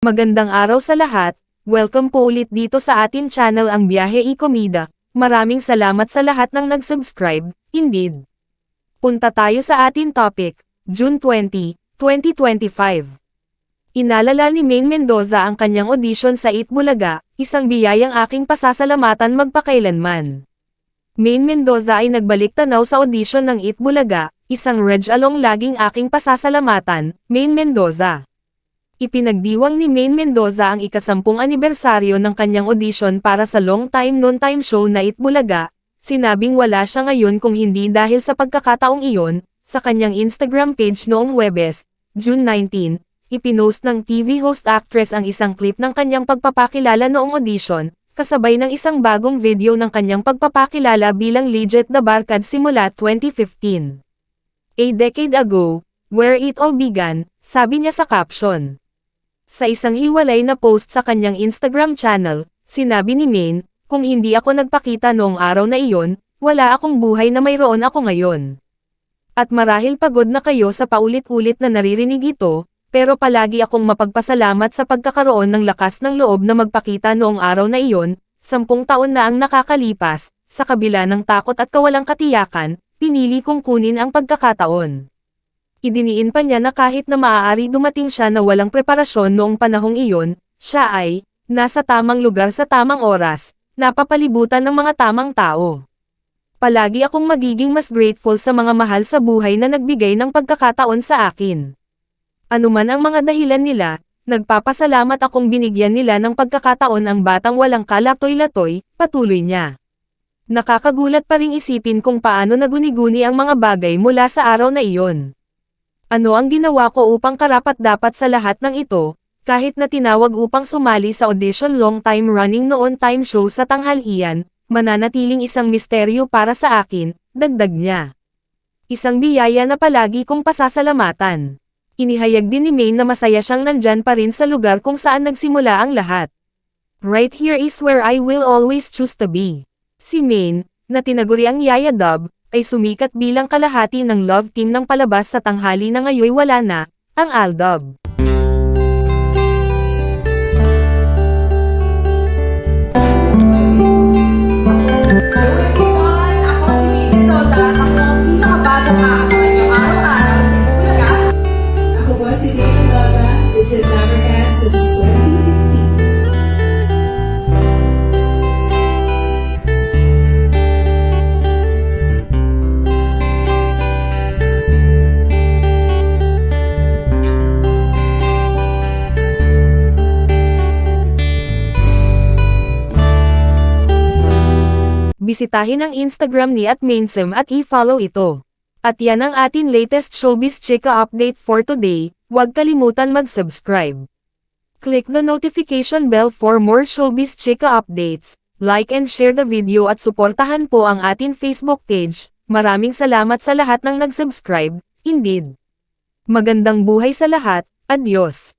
Magandang araw sa lahat, welcome po ulit dito sa atin channel ang Biyahe y Komida. Maraming salamat sa lahat ng nag-subscribe, indeed. Punta tayo sa atin topic, June 20, 2025. Inalala ni Maine Mendoza ang kanyang audition sa Itbulaga, isang biyayang aking pasasalamatan magpakailanman. Maine Mendoza ay nagbalik tanaw sa audition ng Itbulaga, isang reg-along laging aking pasasalamatan, Maine Mendoza. Ipinagdiwang ni Maine Mendoza ang ika-10 anibersaryo ng kanyang audition para sa Long Time Noon Time show na Itbulaga, sinabing wala siya ngayon kung hindi dahil sa pagkakataong iyon, sa kanyang Instagram page noong Huwebes, June 19, ipinost ng TV host actress ang isang clip ng kanyang pagpapakilala noong audition, kasabay ng isang bagong video ng kanyang pagpapakilala bilang Legit the Barkad simula 2015. A decade ago, where it all began, sabi niya sa caption. Sa isang hiwalay na post sa kanyang Instagram channel, sinabi ni Maine, kung hindi ako nagpakita noong araw na iyon, wala akong buhay na mayroon ako ngayon. At marahil pagod na kayo sa paulit-ulit na naririnig ito, pero palagi akong mapagpasalamat sa pagkakaroon ng lakas ng loob na magpakita noong araw na iyon, 10 taon na ang nakakalipas, sa kabila ng takot at kawalang katiyakan, pinili kong kunin ang pagkakataon. Idiniin pa niya na kahit na maaari dumating siya na walang preparasyon noong panahong iyon, siya ay, nasa tamang lugar sa tamang oras, napapalibutan ng mga tamang tao. Palagi akong magiging mas grateful sa mga mahal sa buhay na nagbigay ng pagkakataon sa akin. Anuman ang mga dahilan nila, nagpapasalamat akong binigyan nila ng pagkakataon ang batang walang kalatoy-latoy, patuloy niya. Nakakagulat pa ring isipin kung paano naguni-guni ang mga bagay mula sa araw na iyon. Ano ang ginawa ko upang karapat-dapat sa lahat ng ito, kahit na tinawag upang sumali sa audition long time running noon time show sa tanghalian, mananatiling isang misteryo para sa akin, dagdag niya. Isang biyaya na palagi kong pasasalamatan. Inihayag din ni Maine na masaya siyang nandyan pa rin sa lugar kung saan nagsimula ang lahat. Right here is where I will always choose to be. Si Maine, na tinaguri ang Yaya Dub, ay sumikat bilang kalahati ng love team ng palabas sa tanghali na ngayoy wala na, ang Aldub. Ako po si Maine Mendoza, Legit the Barkad since 2015. Bisitahin ang Instagram ni @mainsem at i-follow ito. At yan ang atin latest showbiz chika update for today, huwag kalimutan mag-subscribe. Click the notification bell for more showbiz chika updates, like and share the video at suportahan po ang atin Facebook page. Maraming salamat sa lahat ng nag-subscribe, indeed. Magandang buhay sa lahat, adios.